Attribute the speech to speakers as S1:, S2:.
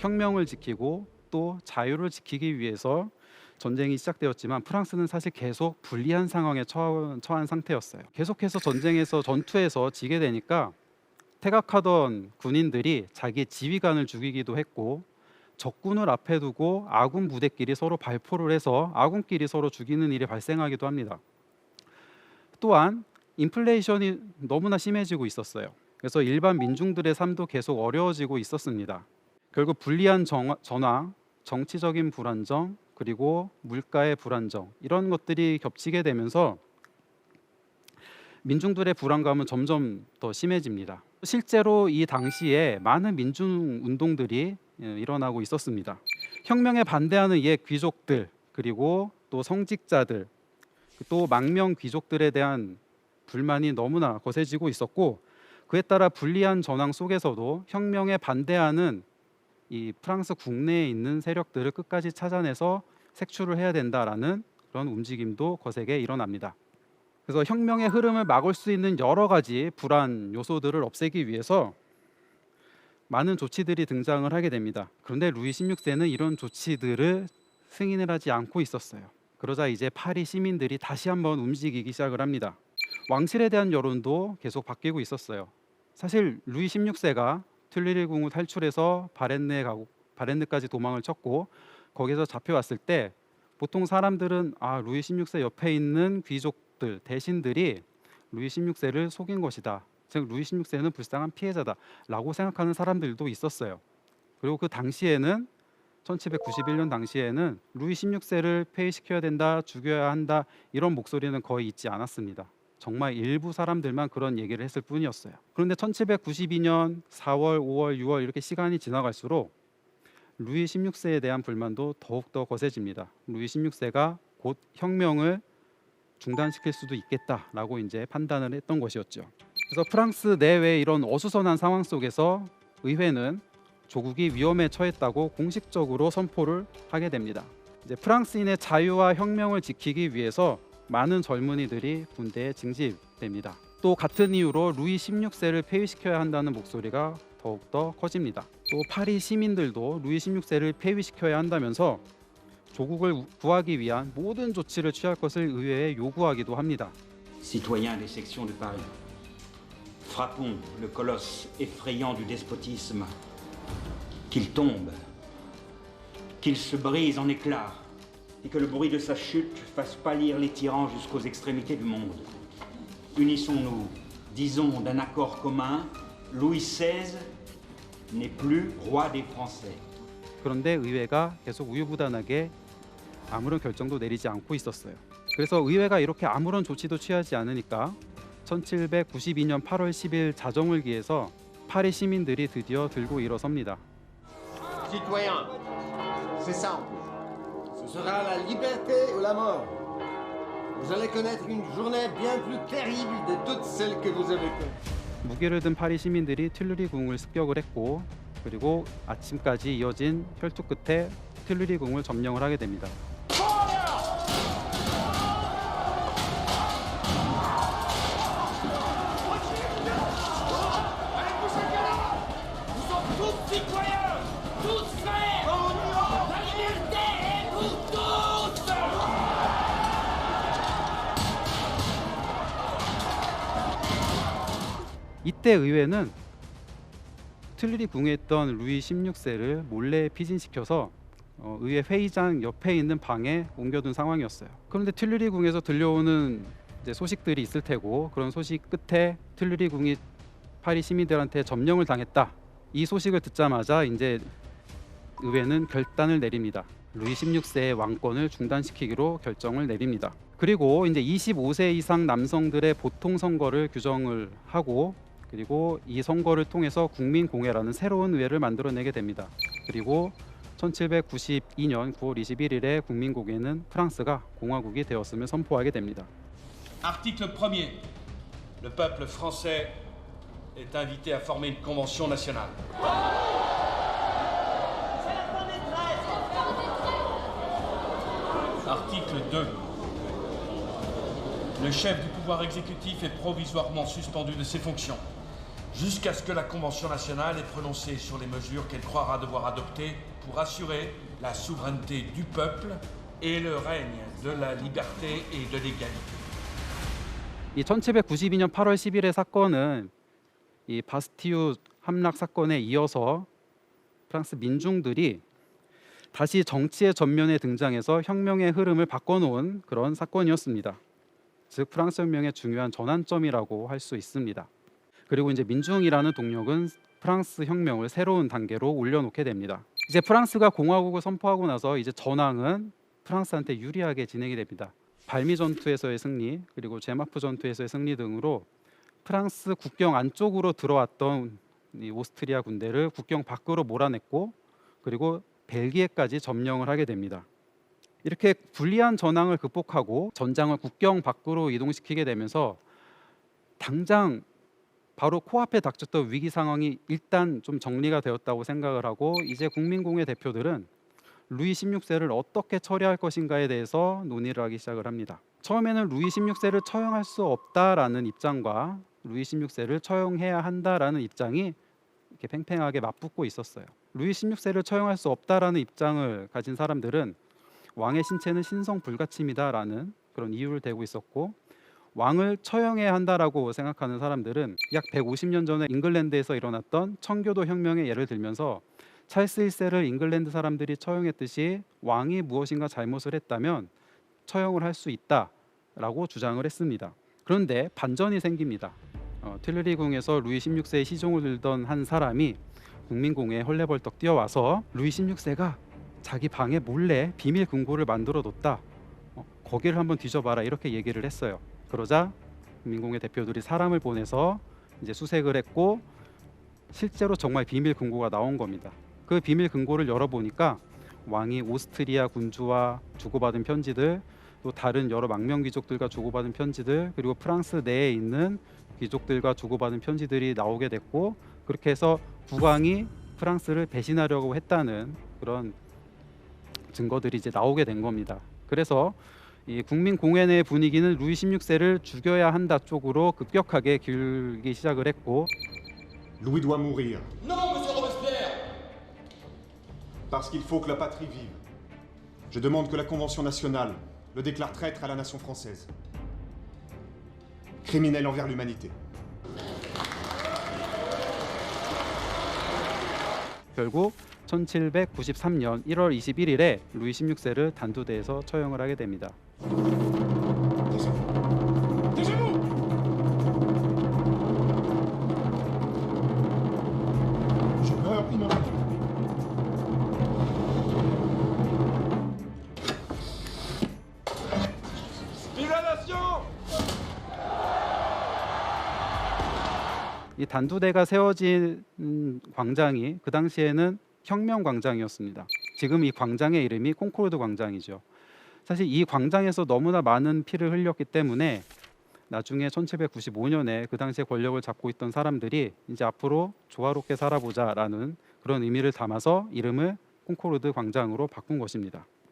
S1: 혁명을 지키고 또 자유를 지키기 위해서 전쟁이 시작되었지만 프랑스는 사실 계속 불리한 상황에 처한 상태였어요. 계속해서 전투에서 지게 되니까 태각하던 군인들이 자기 지휘관을 죽이기도 했고, 적군을 앞에 두고 아군 부대끼리 서로 발포를 해서 아군끼리 서로 죽이는 일이 발생하기도 합니다. 또한 인플레이션이 너무나 심해지고 있었어요. 그래서 일반 민중들의 삶도 계속 어려워지고 있었습니다. 결국 불리한 전황, 정치적인 불안정, 그리고 물가의 불안정, 이런 것들이 겹치게 되면서 민중들의 불안감은 점점 더 심해집니다. 실제로 이 당시에 많은 민중 운동들이 일어나고 있었습니다. 혁명에 반대하는 옛 귀족들, 그리고 또 성직자들, 또 망명 귀족들에 대한 불만이 너무나 거세지고 있었고, 그에 따라 불리한 전황 속에서도 혁명에 반대하는 이 프랑스 국내에 있는 세력들을 끝까지 찾아내서 색출을 해야 된다라는 그런 움직임도 거세게 일어납니다. 그래서 혁명의 흐름을 막을 수 있는 여러 가지 불안 요소들을 없애기 위해서 많은 조치들이 등장을 하게 됩니다. 그런데 루이 16세는 이런 조치들을 승인을 하지 않고 있었어요. 그러자 이제 파리 시민들이 다시 한번 움직이기 시작을 합니다. 왕실에 대한 여론도 계속 바뀌고 있었어요. 사실 루이 16세가 튤리리 궁을 탈출해서 바렌느까지 도망을 쳤고, 거기서 잡혀왔을 때 보통 사람들은 루이 16세 옆에 있는 귀족들, 대신들이 루이 16세를 속인 것이다, 즉 루이 16세는 불쌍한 피해자다라고 생각하는 사람들도 있었어요. 그리고 그 당시에는 1791년 당시에는 루이 16세를 폐위시켜야 된다, 죽여야 한다, 이런 목소리는 거의 있지 않았습니다. 정말 일부 사람들만 그런 얘기를 했을 뿐이었어요. 그런데 1792년 4월, 5월, 6월 이렇게 시간이 지나갈수록 루이 16세에 대한 불만도 더욱더 거세집니다. 루이 16세가 곧 혁명을 중단시킬 수도 있겠다라고 이제 판단을 했던 것이었죠. 그래서 프랑스 내외 이런 어수선한 상황 속에서 의회는 조국이 위험에 처했다고 공식적으로 선포를 하게 됩니다. 이제 프랑스인의 자유와 혁명을 지키기 위해서 많은 젊은이들이 군대에 징집됩니다. 또 같은 이유로 루이 16세를 폐위시켜야 한다는 목소리가 더욱더 커집니다. 또 파리 시민들도 루이 16세를 폐위시켜야 한다면서 조국을 구하기 위한 모든 조치를 취할 것을 의회에 요구하기도 합니다.
S2: Citoyens des sections de Paris, frappons le colosse effrayant du despotisme, qu'il tombe, qu'il se brise en éclats, et que le bruit de sa chute fasse pâlir les tyrans jusqu'aux extrémités du monde. Unissons-nous, disons d'un accord commun, Louis XVI n'est plus roi des Français.
S1: 그런데 의회가 계속 우유부단하게 아무런 결정도 내리지 않고 있었어요. 그래서 의회가 이렇게 아무런 조치도 취하지 않으니까 1792년 8월 10일 자정을 기해서 파리 시민들이 드디어 들고 일어섭니다.
S3: Citoyens, c'est simple. Ce sera la liberté ou la mort. Vous allez connaître une journée bien plus terrible de toutes celles que vous avez connues.
S1: 무기를 든 파리 시민들이 튤리리 궁을 습격을 했고, 그리고 아침까지 이어진 혈투 끝에 튤리리 궁을 점령을 하게 됩니다. 이때 의회는 튤리리 궁에 있던 루이 16세를 몰래 피신시켜서 의회 회의장 옆에 있는 방에 옮겨둔 상황이었어요. 그런데 튤리리 궁에서 들려오는 이제 소식들이 있을 테고, 그런 소식 끝에 튤리리 궁이 파리 시민들한테 점령을 당했다, 이 소식을 듣자마자 이제 의회는 결단을 내립니다. 루이 16세의 왕권을 중단시키기로 결정을 내립니다. 그리고 이제 25세 이상 남성들의 보통 선거를 규정을 하고, 그리고 이 선거를 통해서 국민공회라는 새로운 의회를 만들어내게 됩니다. 그리고 1792년 9월 21일에 국민공회는 프랑스가 공화국이 되었음을 선포하게 됩니다.
S4: Article 1er. Le peuple français est invité à former une convention nationale. Article 2. Le chef du pouvoir exécutif est provisoirement suspendu de ses fonctions. jusqu'à ce que la Convention nationale ait prononcé sur les mesures qu'elle croira devoir adopter pour assurer la souveraineté du peuple et le règne de la liberté et de l'égalité.
S1: 이 1792년 8월 10일의 사건은 이 바스티유 함락 사건에 이어서 프랑스 민중들이 다시 정치의 전면에 등장해서 혁명의 흐름을 바꿔놓은 그런 사건이었습니다. 즉 프랑스 혁명의 중요한 전환점이라고 할 수 있습니다. 그리고 이제 민중이라는 동력은 프랑스 혁명을 새로운 단계로 올려놓게 됩니다. 이제 프랑스가 공화국을 선포하고 나서 이제 전황은 프랑스한테 유리하게 진행이 됩니다. 발미 전투에서의 승리, 그리고 제마프 전투에서의 승리 등으로 프랑스 국경 안쪽으로 들어왔던 이 오스트리아 군대를 국경 밖으로 몰아냈고, 그리고 벨기에까지 점령을 하게 됩니다. 이렇게 불리한 전황을 극복하고 전장을 국경 밖으로 이동시키게 되면서 당장 바로 코앞에 닥쳤던 위기 상황이 일단 좀 정리가 되었다고 생각을 하고, 이제 국민공회 대표들은 루이 16세를 어떻게 처리할 것인가에 대해서 논의를 하기 시작을 합니다. 처음에는 루이 16세를 처형할 수 없다라는 입장과 루이 16세를 처형해야 한다라는 입장이 이렇게 팽팽하게 맞붙고 있었어요. 루이 16세를 처형할 수 없다라는 입장을 가진 사람들은 왕의 신체는 신성 불가침이다라는 그런 이유를 대고 있었고, 왕을 처형해야 한다라고 생각하는 사람들은 약 150년 전에 잉글랜드에서 일어났던 청교도 혁명의 예를 들면서 찰스 1세를 잉글랜드 사람들이 처형했듯이 왕이 무엇인가 잘못을 했다면 처형을 할 수 있다라고 주장을 했습니다. 그런데 반전이 생깁니다. 튠르리 궁에서 루이 16세의 시종을 들던 한 사람이 국민공회에 헐레벌떡 뛰어와서 루이 16세가 자기 방에 몰래 비밀 금고를 만들어 뒀다. 거기를 한번 뒤져봐라, 이렇게 얘기를 했어요. 그러자 국민공회 대표들이 사람을 보내서 이제 수색을 했고, 실제로 정말 비밀 금고가 나온 겁니다. 그 비밀 금고를 열어보니까 왕이 오스트리아 군주와 주고받은 편지들, 또 다른 여러 망명 귀족들과 주고받은 편지들, 그리고 프랑스 내에 있는 귀족들과 주고받은 편지들이 나오게 됐고, 그렇게 해서 국왕이 프랑스를 배신하려고 했다는 그런 증거들이 이제 나오게 된 겁니다. 그래서 이 국민공회 내 분위기는 루이 16세를 죽여야 한다 쪽으로 급격하게 기울기 시작을 했고,
S5: Louis doit mourir.
S6: Non, monsieur Robespierre!
S5: Parce qu'il faut que la patrie vive. Je demande que la Convention nationale le déclare traître à la nation française. Criminel envers l'humanité.
S1: 결국 1793년 1월 21일에 루이 16세를 단두대에서 처형을 하게 됩니다.
S5: Je meurs immédiatement.
S6: Vive la nation!
S1: 이 단두대가 세워진 광장이 그 당시에는 혁명 광장이었습니다. 지금 이 광장의 이름이 콩코르드 광장이죠. 사실 이 광장에서 너무나 많은 피를 흘렸기 때문에 나중에 1795년에 그 당시에 권력을 잡고 있던 사람들이 이제 앞으로 조화롭게 살아보자라는 그런 의미를 담아서 이름을 콩코르드 광장으로 바꾼 것입니다.